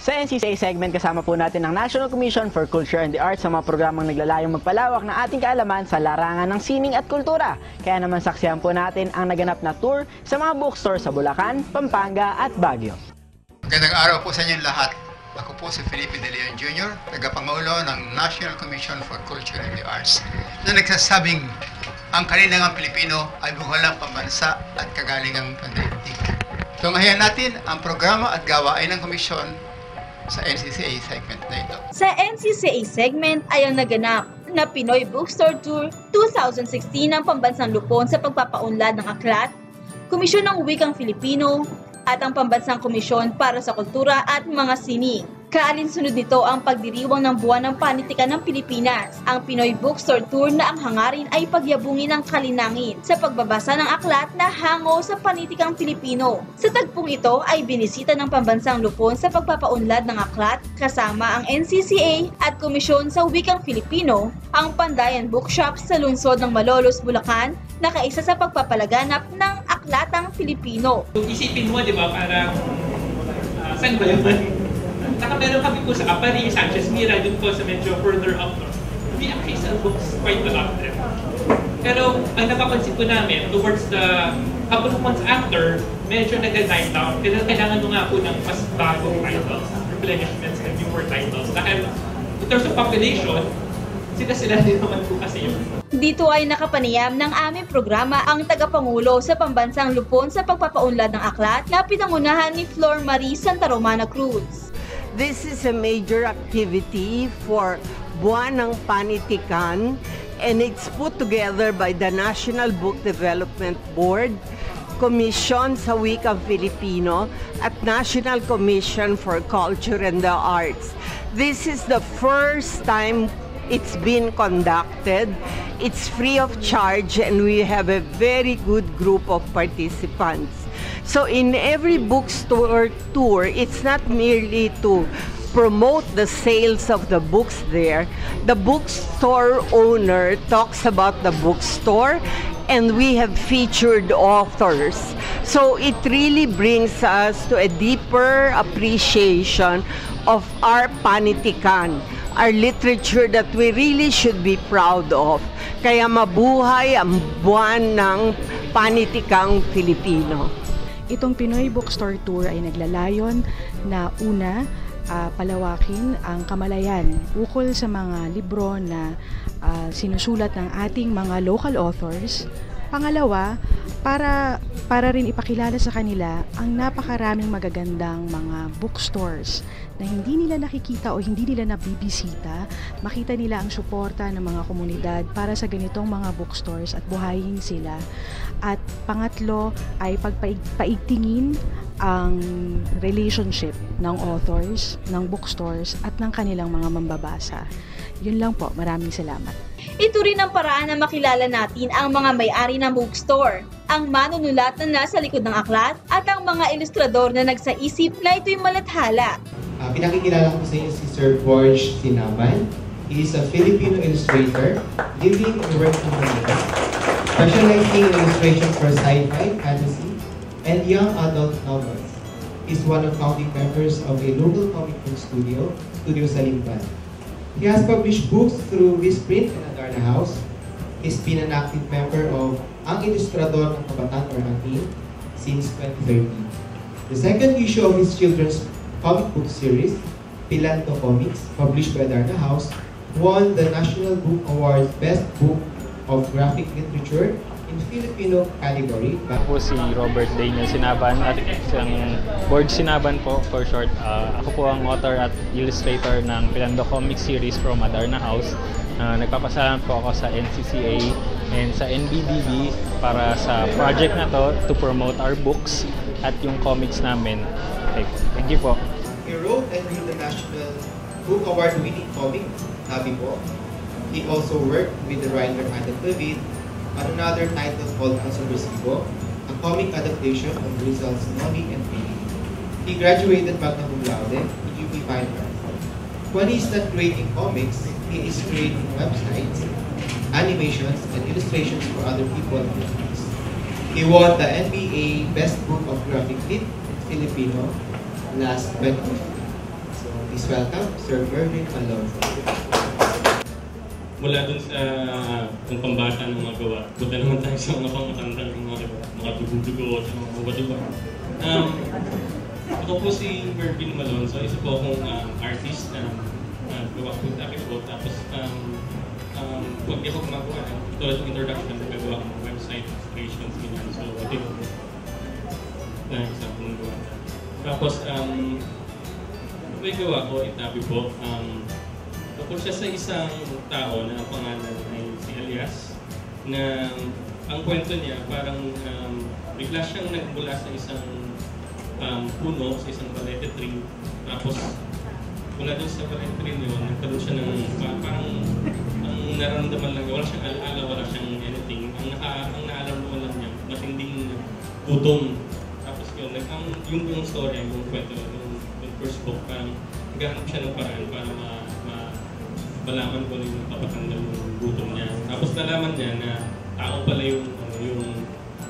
Sa NCCA segment, kasama po natin ang National Commission for Culture and the Arts sa mga programang naglalayong magpalawak ng ating kaalaman sa larangan ng sining at kultura. Kaya naman saksihan po natin ang naganap na tour sa mga bookstore sa Bulacan, Pampanga at Baguio. Magandang araw po sa inyong lahat. Ako po si Felipe De Leon Jr., tagapangulo ng National Commission for Culture and the Arts, na nagsasabing ang kalinangang Pilipino ay buhalang pambansa at kagalingang pandaigdig. Tunghayan natin ang programa at gawain ng komisyon sa NCCA segment na ito. Sa NCCA segment ay ang naganap na Pinoy Bookstore Tour 2016 ng Pambansang Lupon sa pagpapaunlad ng aklat, Komisyon ng Wikang Filipino, at ang Pambansang Komisyon para sa Kultura at mga Sining. Kaalinsunod nito ang pagdiriwang ng Buwan ng Panitikan ng Pilipinas, ang Pinoy Bookstore Tour na ang hangarin ay pagyabungin ng kalinangin sa pagbabasa ng aklat na hango sa panitikang Pilipino. Sa tagpong ito ay binisita ng Pambansang Lupon sa pagpapaunlad ng aklat kasama ang NCCA at Komisyon sa Wikang Filipino, ang Pandayan Bookshop sa lungsod ng Malolos, Bulacan, na kaisa sa pagpapalaganap ng aklatang Filipino. Isipin mo, di ba, parang saan ba yun? Saka meron kami po sa Apari, Sanchez Mira, dun po sa medyo further up north. We actually sell books quite a lot there. Pero ang napapansin ko namin, towards the couple of months after, medyo nag-die down. Kailangan mo nga po ng mas bagong titles, replenishments and newer titles. Dahil in terms of population, sila din naman po kasi yun. Dito ay nakapanayam ng aming programa ang tagapangulo sa Pambansang Lupon sa pagpapaunlad ng aklat na pinangunahan ni Flor Marie Santa Romana Cruz. This is a major activity for Buwan ng Panitikan, and it's put together by the National Book Development Board, Komisyon sa Wikang Filipino, at National Commission for Culture and the Arts. This is the first time it's been conducted. It's free of charge and we have a very good group of participants. So in every bookstore tour, it's not merely to promote the sales of the books there. The bookstore owner talks about the bookstore and we have featured authors. So it really brings us to a deeper appreciation of our panitikan, our literature that we really should be proud of. Kaya mabuhay ang buwan ng panitikang Filipino. Itong Pinoy Bookstore Tour ay naglalayon na una, palawakin ang kamalayan ukol sa mga libro na sinusulat ng ating mga local authors. Pangalawa, para rin ipakilala sa kanila ang napakaraming magagandang mga bookstores na hindi nila nakikita o hindi nila nabibisita, makita nila ang suporta ng mga komunidad para sa ganitong mga bookstores at buhayin sila. At pangatlo ay pagpaigtingin ang relationship ng authors, ng bookstores at ng kanilang mga mambabasa. Yun lang po, maraming salamat. Ito rin ang paraan na makilala natin ang mga may-ari ng bookstore, ang manunulat na nasa likod ng aklat at ang mga ilustrador na nagsaisip na ito'y malathala. Pinakikilala ko sa inyo si Sir George Sinaban. He is a Filipino illustrator living and working in Manila, specializing in illustration for sci-fi, fantasy, and young adult novels. He is one of founding members of a local comic book studio, Studio Salimban. He has published books through Visprint and Adarna House. He's been an active member of Ang Ilustrador ng Kabataan or ANIL since 2013. The second issue of his children's comic book series, Pilanto Comics, published by Adarna House, won the National Book Award Best Book of Graphic Literature in Filipino category. Ako si Robert Daniel Sinaban at isang Board Sinaban po for short. Ako po ang author at illustrator ng Pilando Comic Series from Adarna House. Nagpapasalamat po ako sa NCCA and sa NBDB para sa project na to promote our books at yung comics namin. Okay. Thank you po. He wrote and drew the National Book Award-winning comic, Nabi po. He also worked with the writer Adam David on another title called Asobresibo, a comic adaptation of Rizal's Noli and Pili. He graduated magna cum laude in UP Fine Arts. When he's not creating comics, he is creating websites, animations, and illustrations for other people and companies. He won the NBA Best Book of Graphic Lit in Filipino last 2015. Please welcome Sir Mervin Alonso. Mula dun sa pambata ng mga gawa, buta naman tayo sa mga pangatandang mga dugo-dugo at mga buba-duba. Ako po si Mervin Alonso, isa po akong artist na gawa po po. Tapos pag di ako gumagawa tulad ng introduction, nagagawa ko ng website, illustrations, ganyan. So, ito yung isa pong gawa. Tapos, may gawa ko, itabi po. Tungkol siya sa isang tao na pangalan ay si Elias, na ang kwento niya parang bigla siyang nagmula sa isang puno, sa isang balete tree. Tapos, mula dun sa balete tree niyo, nagkaroon siya ng parang ang nararamdaman lang, wala siyang alaala, wala siyang anything. Ang naaramdaman lang niya, matinding gutom. Tapos yun, yung story, yung kwento, yung first book, parang naghahanap siya ng paraan para malaman ko yung papatanggal yung gutom niya. Tapos nalaman niya na tao pala yung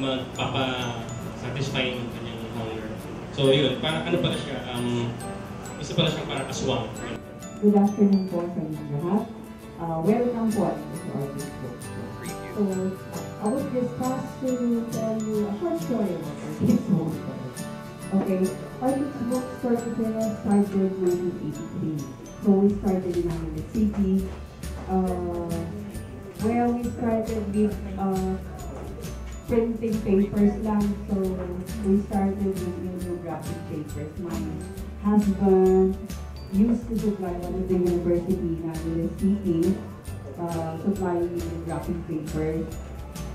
magpapa-satisfy ng kanyang hunger. So yun, parang ano pala siya, isa pala siyang parang aswang. Good afternoon po sa inyo lahat. Welcome po at sa Artist Bookstore. So, I was discussed to tell you a short story about Artist Bookstore. Okay, Artist Bookstore started in 1983. So we started in the city. Where we started with printing papers lang. So we started with graphic papers. My husband used to supply one of the university in the city, supplying graphic papers.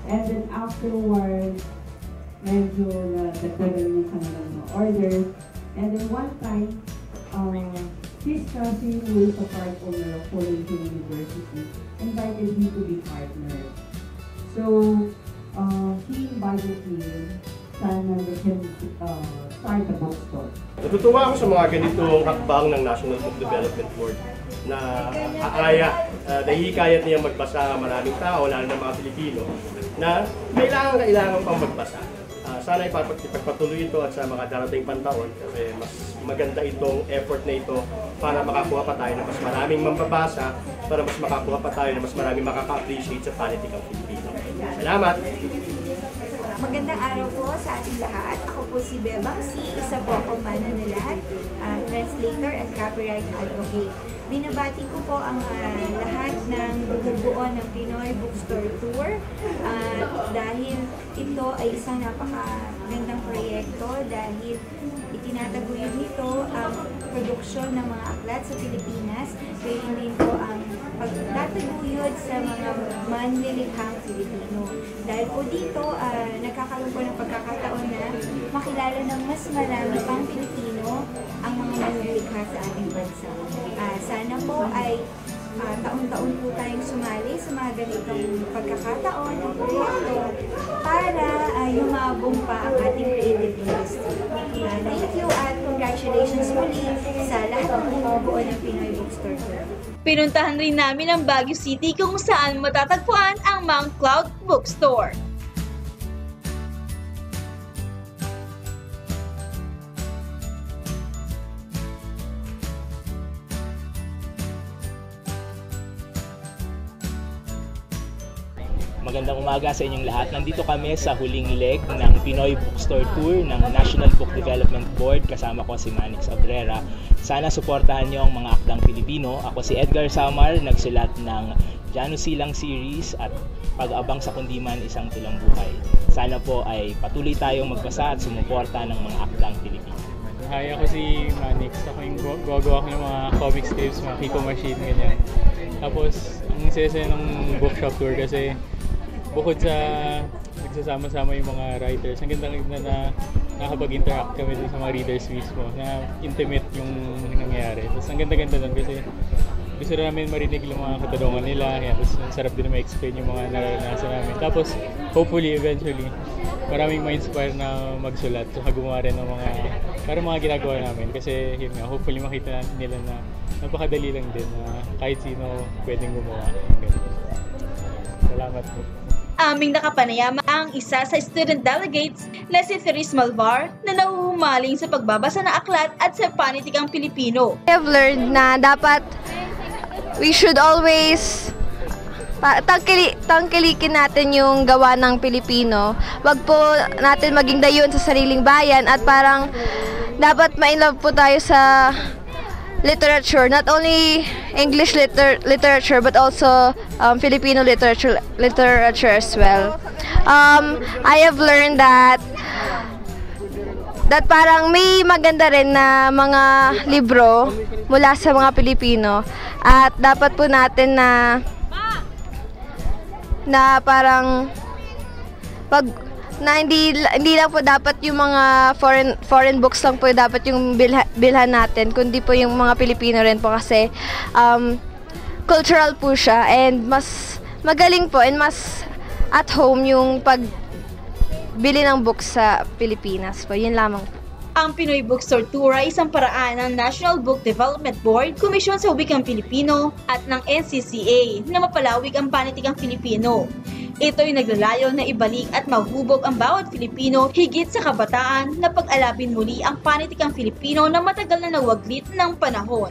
And then afterwards, medyo nagtagal yung kanilang order. And then one time, his cousin, who is a part owner of Fullerton University, invited him to be partner. So, he invited me sana we can start a bookstore. Natutuwa ako sa mga ganitong hakbang ng National Book Development Board na nahihikayat niya magbasa maraming tao, lalo ng mga Pilipino, na kailangan pang magbasa. Sana ipagpatuloy ito at sa mga darating pantaon kasi mas maganda itong effort na ito para makakuha pa tayo ng mas maraming mambabasa, para mas makakuha pa tayo ng mas maraming makaka-appreciate sa politikang Pilipino. Salamat! Magandang araw po sa ating lahat. Ako po si Bebang C. Isa po akong mananalat, translator at copyright advocate. Binabati ko po ang lahat ng bumubuo ng Pinoy Bookstore Tour dahil ito ay isang napakagandang proyekto dahil itinataguyod nito ang produksyon ng mga aklat sa Pilipinas, kaya din po ang pagtataguyod sa mga manlilikhang Pilipino. Dahil po dito, nagkakaroon po ng pagkakataon na makilala ng mas marami pang Pilipino ang mga manlilikha sa ating bansa. Sana po ay taon-taon po tayong sumali sa mga ganitong pagkakataon ng proyekto para humabong pa ang ating creative industry. Thank you at congratulations muli sa lahat ng bumubuo ng Pinoy Bookstore Tour. Pinuntahan rin namin ang Baguio City kung saan matatagpuan ang Mount Cloud Bookstore. Magandang umaga sa inyong lahat. Nandito kami sa huling leg ng Pinoy Bookstore Tour ng National Book Development Board. Kasama ko si Manix Abrera. Sana suportahan niyo ang mga akdang Pilipino. Ako si Edgar Samar, nagsulat ng Janus Silang series at Pag-abang sa Kundiman, Isang Tulang Buhay. Sana po ay patuloy tayong magbasa at sumuporta ng mga akdang Pilipino. Hi, ako si Manix. Ako yung gagawa ko ng mga comic strips, mga Kiko Machine, ganyan. Tapos, ang session ng bookshop tour kasi bukod sa nagsasama-sama yung mga writers, ang ganda na nakapag-interact kami sa mga readers mismo, na intimate yung nangyayari. Tapos ang ganda-ganda nun kasi gusto namin marinig yung mga katanungan nila, yan. Tapos ang sarap din na ma-explain yung mga naranasan namin. Tapos hopefully, eventually, maraming ma-inspire na magsulat, saka gumawa rin ng mga ginagawa namin. Kasi yun nga, hopefully makita nila na napakadali lang din na kahit sino pwedeng gumawa. Salamat po. Aming nakapanayama ang isa sa student delegates na si Therese Malvar na nahuhumay humaling sa pagbabasa ng aklat at sa panitikang Pilipino. I have learned na dapat we should always tangkilikin natin yung gawa ng Pilipino. Wag po natin maging dayon sa sariling bayan at parang dapat ma-inlove po tayo sa literature, not only English literature but also Filipino literature as well. I have learned that parang may maganda rin na mga libro mula sa mga Pilipino at dapat po natin na parang hindi lang po dapat yung mga foreign books lang po dapat yung bilhan natin, kundi po yung mga Pilipino rin po kasi cultural po siya and mas magaling po and mas at home yung pagbili ng books sa Pilipinas po. Yun lamang po. Ang Pinoy Bookstore Tour ay isang paraan ng National Book Development Board, Komisyon sa Wikang Pilipino at ng NCCA na mapalawig ang panitikang Filipino. Ito'y naglalayo na ibalik at mahubog ang bawat Filipino higit sa kabataan na pag-alapin muli ang panitikang Filipino na matagal na nawaglit ng panahon.